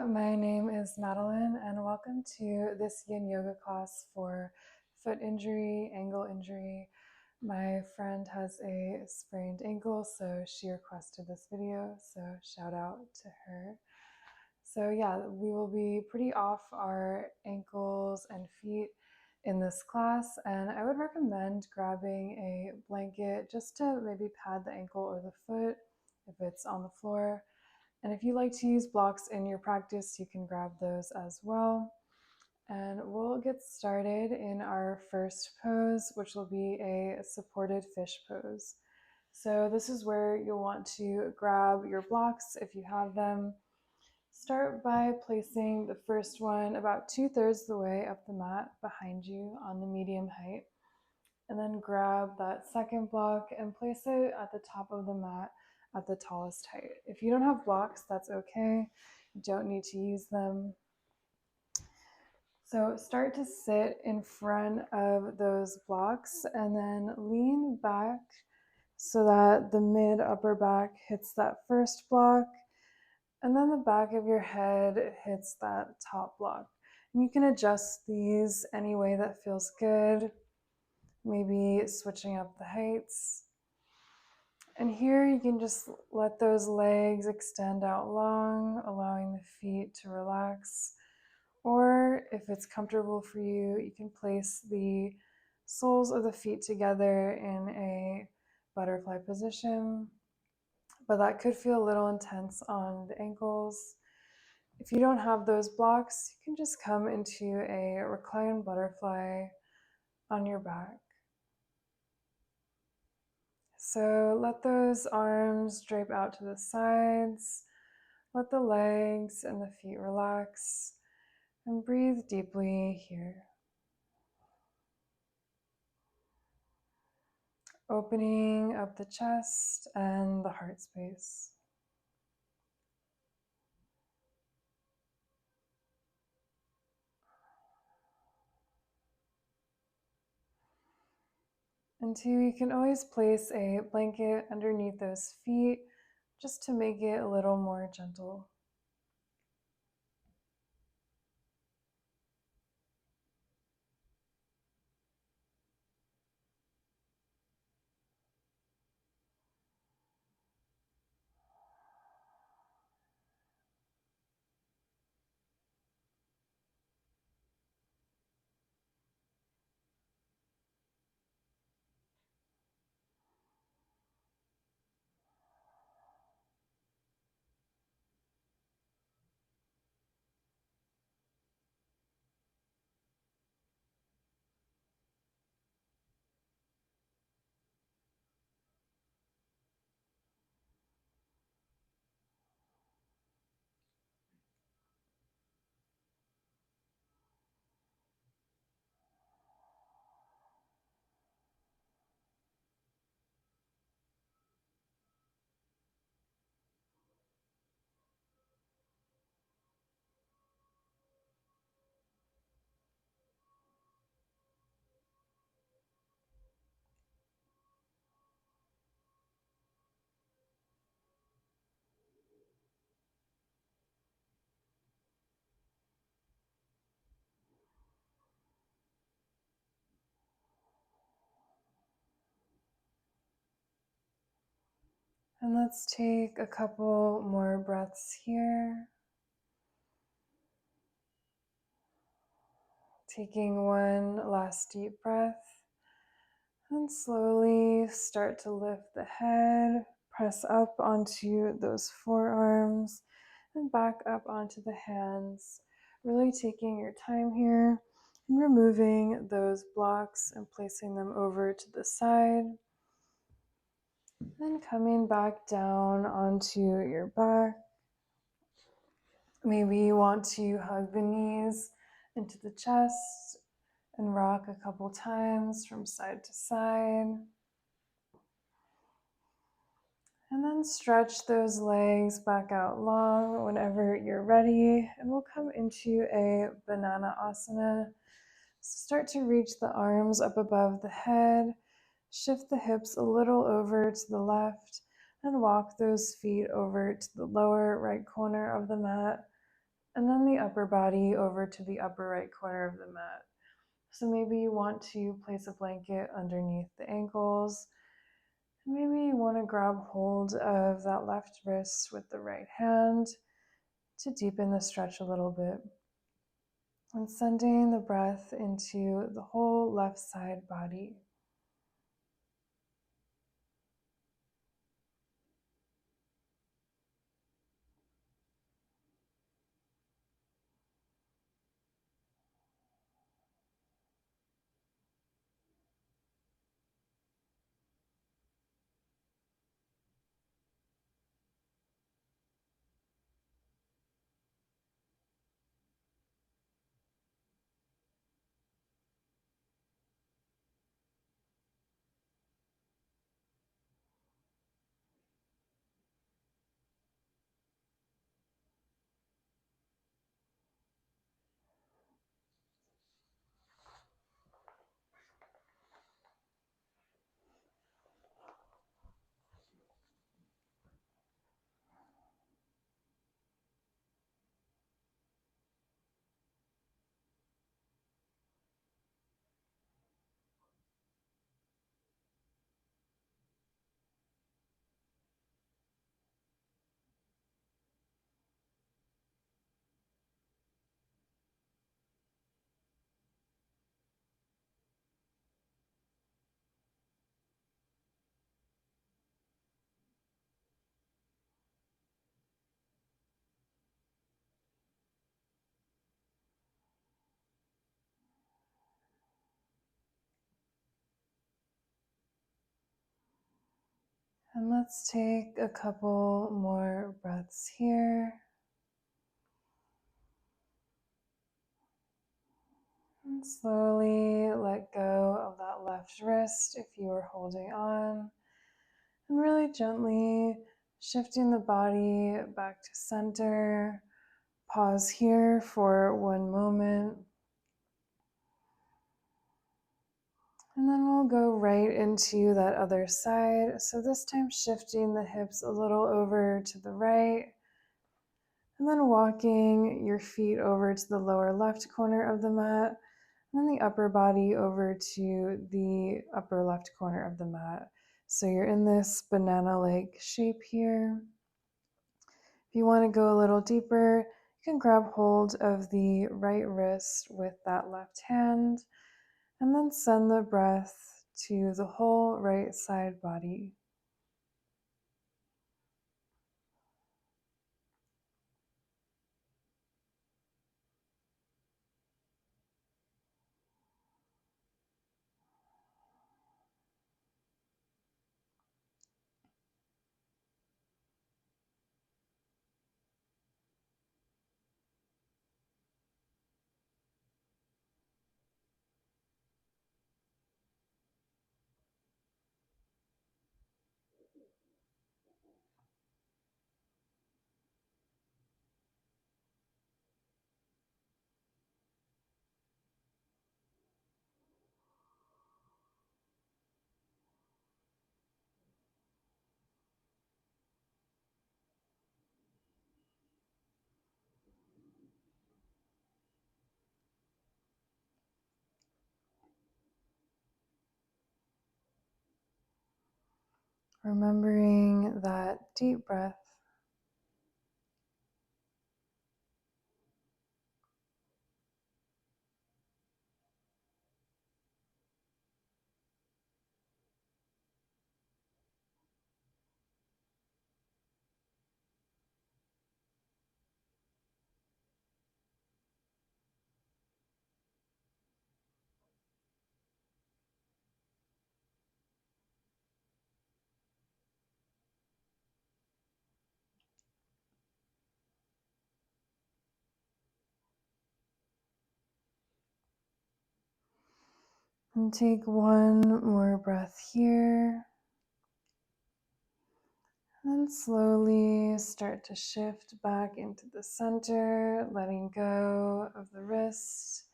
my name is Madeline, and welcome to this Yin Yoga class for foot injury, ankle injury. My friend has a sprained ankle, so she requested this video, so shout out to her. So yeah, we will be pretty off our ankles and feet in this class, and I would recommend grabbing a blanket just to maybe pad the ankle or the foot if it's on the floor. And if you like to use blocks in your practice, you can grab those as well. And we'll get started in our first pose, which will be a supported fish pose. So this is where you'll want to grab your blocks if you have them. Start by placing the first one about 2/3 the way up the mat behind you on the medium height. And then grab that second block and place it at the top of the mat at the tallest height. If you don't have blocks, that's okay. You don't need to use them. So start to sit in front of those blocks and then lean back so that the mid upper back hits that first block, and then the back of your head hits that top block. And you can adjust these any way that feels good, maybe switching up the heights. And here you can just let those legs extend out long, allowing the feet to relax. Or if it's comfortable for you, you can place the soles of the feet together in a butterfly position. But that could feel a little intense on the ankles. If you don't have those blocks, you can just come into a reclined butterfly on your back. So let those arms drape out to the sides. Let the legs and the feet relax, and breathe deeply here. Opening up the chest and the heart space. And two, you can always place a blanket underneath those feet just to make it a little more gentle. And let's take a couple more breaths here. Taking one last deep breath. And slowly start to lift the head, press up onto those forearms, and back up onto the hands. Really taking your time here and removing those blocks and placing them over to the side. Then coming back down onto your back. Maybe you want to hug the knees into the chest and rock a couple times from side to side. And then stretch those legs back out long whenever you're ready. And we'll come into a banana asana. So start to reach the arms up above the head. Shift the hips a little over to the left and walk those feet over to the lower right corner of the mat. and then the upper body over to the upper right corner of the mat. So maybe you want to place a blanket underneath the ankles. Maybe you want to grab hold of that left wrist with the right hand to deepen the stretch a little bit. And sending the breath into the whole left side body. And let's take a couple more breaths here. And slowly let go of that left wrist if you are holding on. And really gently shifting the body back to center. Pause here for one moment. And then we'll go right into that other side. So this time shifting the hips a little over to the right. And then walking your feet over to the lower left corner of the mat. And then the upper body over to the upper left corner of the mat. So you're in this banana-like shape here. If you want to go a little deeper, you can grab hold of the right wrist with that left hand. And then send the breath to the whole right side body. Remembering that deep breath. And take one more breath here. And slowly start to shift back into the center, letting go of the wrist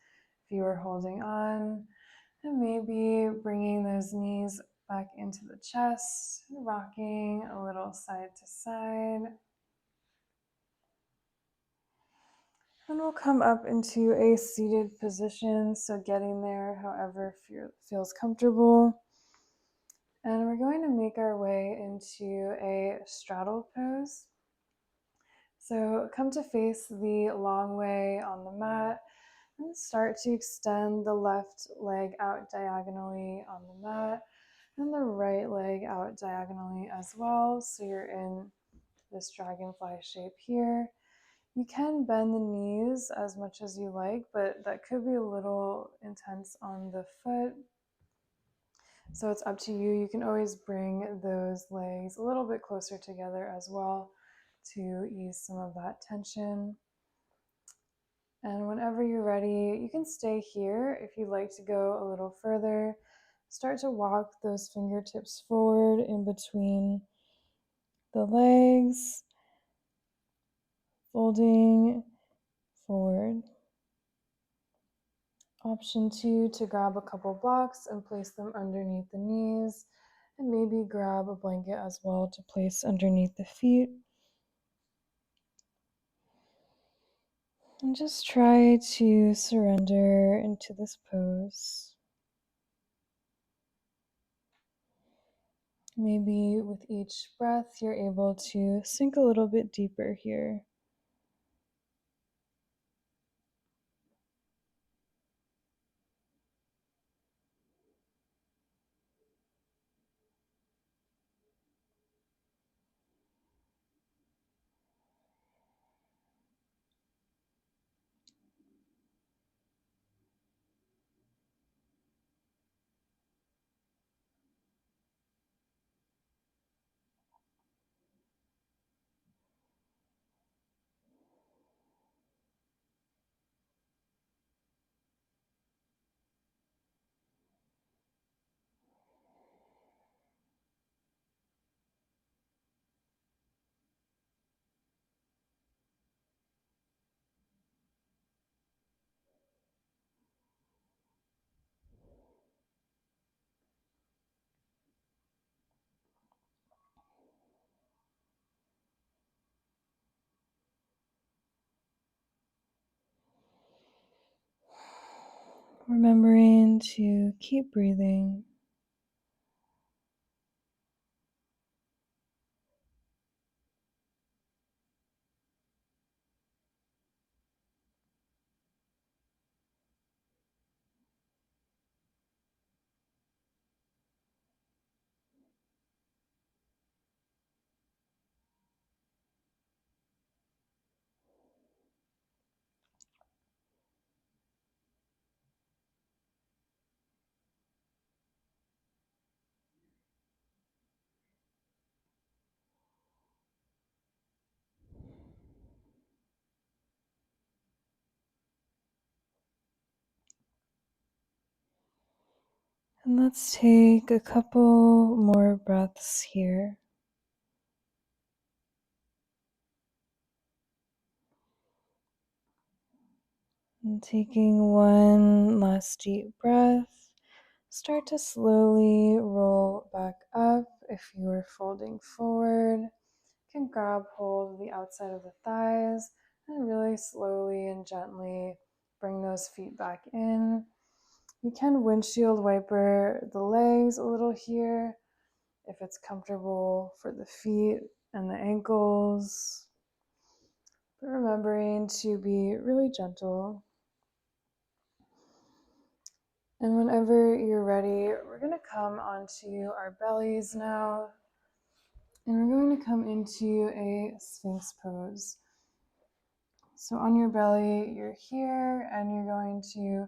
if you are holding on. And maybe bringing those knees back into the chest, rocking a little side to side. And we'll come up into a seated position, so getting there however feels comfortable. And we're going to make our way into a straddle pose. So come to face the long way on the mat and start to extend the left leg out diagonally on the mat and the right leg out diagonally as well. So you're in this dragonfly shape here. You can bend the knees as much as you like, but that could be a little intense on the foot. So it's up to you. You can always bring those legs a little bit closer together as well to ease some of that tension. And whenever you're ready, you can stay here. If you'd like to go a little further, start to walk those fingertips forward in between the legs, folding forward. Option 2, to grab a couple blocks and place them underneath the knees, and maybe grab a blanket as well to place underneath the feet. And just try to surrender into this pose. Maybe with each breath, you're able to sink a little bit deeper here. Remembering to keep breathing. And let's take a couple more breaths here. And taking one last deep breath, start to slowly roll back up. If you are folding forward, you can grab hold of the outside of the thighs and really slowly and gently bring those feet back in. You can windshield wiper the legs a little here if it's comfortable for the feet and the ankles. But remembering to be really gentle. And whenever you're ready, we're going to come onto our bellies now. And we're going to come into a Sphinx pose. So on your belly, you're here, and you're going to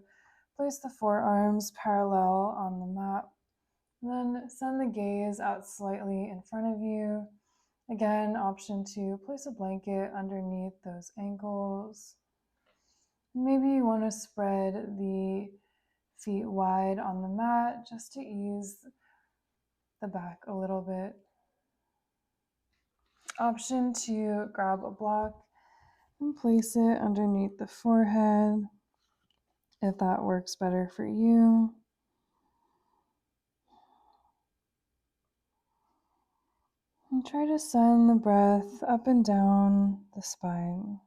place the forearms parallel on the mat. And then send the gaze out slightly in front of you. Again, option 2, place a blanket underneath those ankles. Maybe you want to spread the feet wide on the mat just to ease the back a little bit. Option 2, grab a block and place it underneath the forehead if that works better for you. And try to send the breath up and down the spine.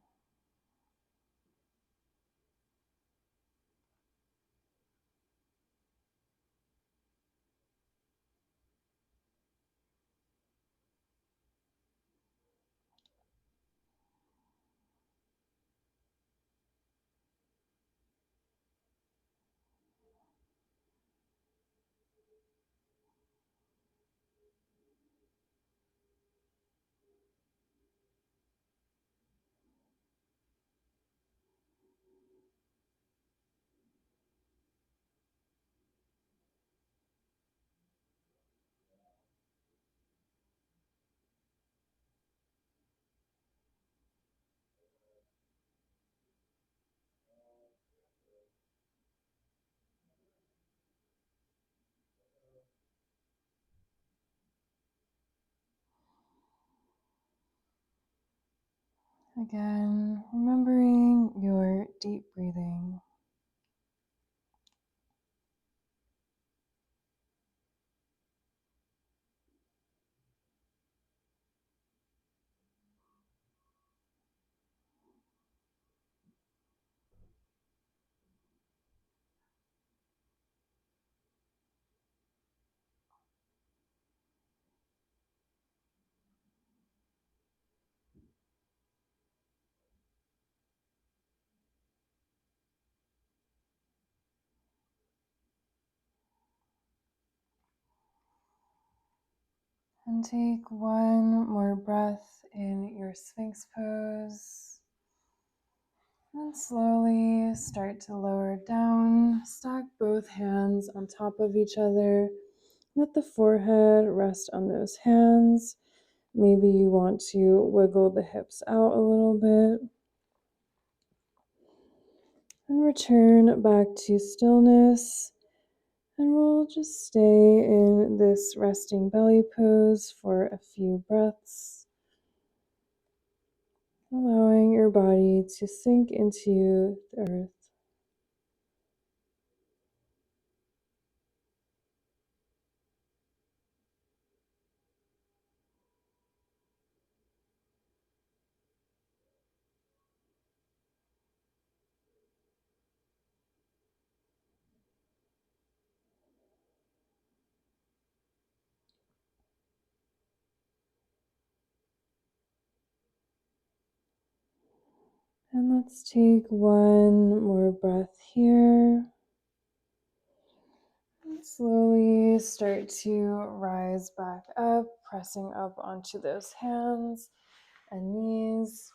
Again, remembering your deep breathing. And take one more breath in your Sphinx pose. And slowly start to lower down. Stack both hands on top of each other. Let the forehead rest on those hands. Maybe you want to wiggle the hips out a little bit. And return back to stillness. And we'll just stay in this resting belly pose for a few breaths, allowing your body to sink into the earth. And let's take one more breath here. And slowly start to rise back up, pressing up onto those hands and knees.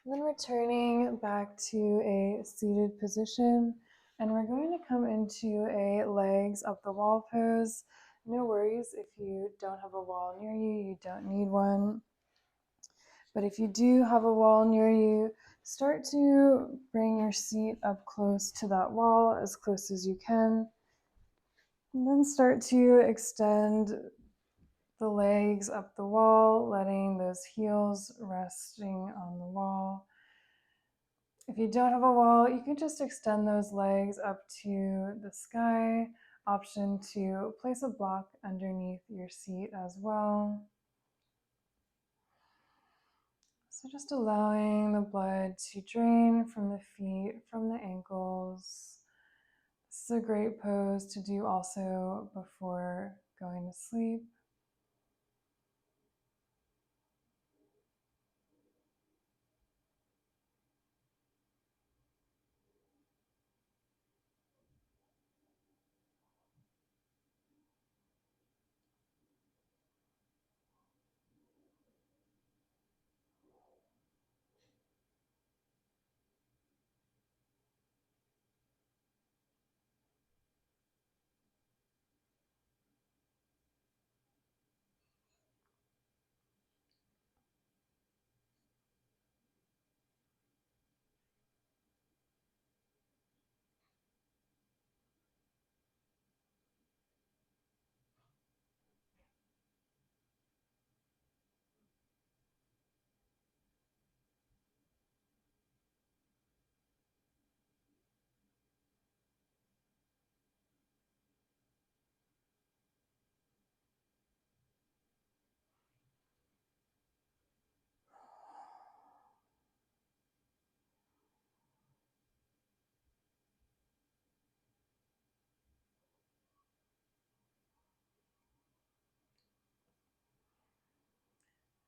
And then returning back to a seated position. And we're going to come into a legs up the wall pose. No worries if you don't have a wall near you, you don't need one. But if you do have a wall near you, start to bring your seat up close to that wall, as close as you can. And then start to extend the legs up the wall, letting those heels resting on the wall. If you don't have a wall, you can just extend those legs up to the sky. Option to place a block underneath your seat as well. So just allowing the blood to drain from the feet, from the ankles. This is a great pose to do also before going to sleep.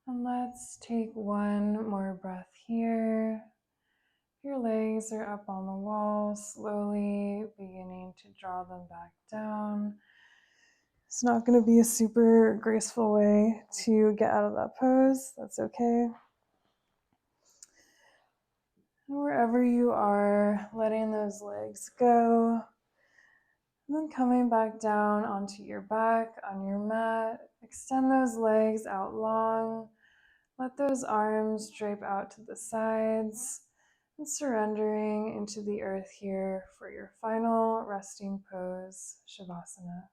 And let's take one more breath here. Your legs are up on the wall, slowly beginning to draw them back down. It's not going to be a super graceful way to get out of that pose. That's okay. And wherever you are, letting those legs go. And then coming back down onto your back on your mat. Extend those legs out long. Let those arms drape out to the sides. And surrendering into the earth here for your final resting pose, Savasana.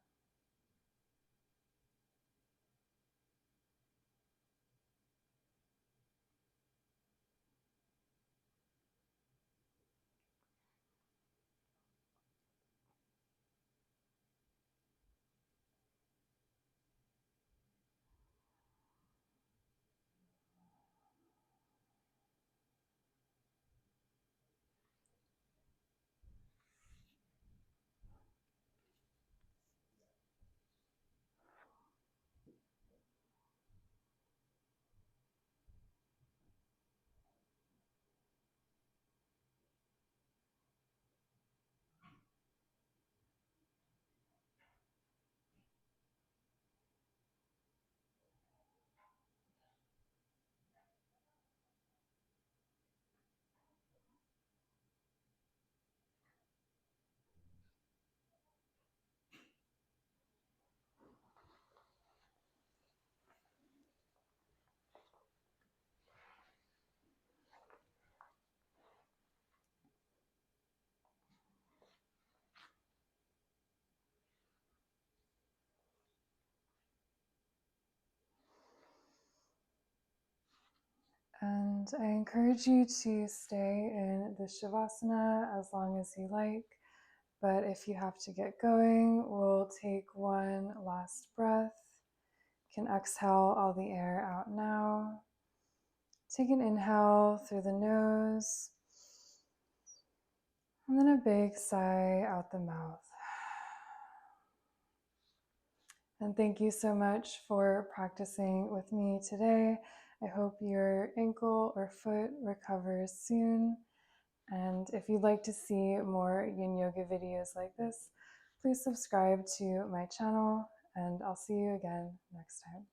And I encourage you to stay in the Shavasana as long as you like. But if you have to get going, we'll take one last breath. You can exhale all the air out now. Take an inhale through the nose, and then a big sigh out the mouth. And thank you so much for practicing with me today. I hope your ankle or foot recovers soon. And if you'd like to see more Yin Yoga videos like this, please subscribe to my channel, and I'll see you again next time.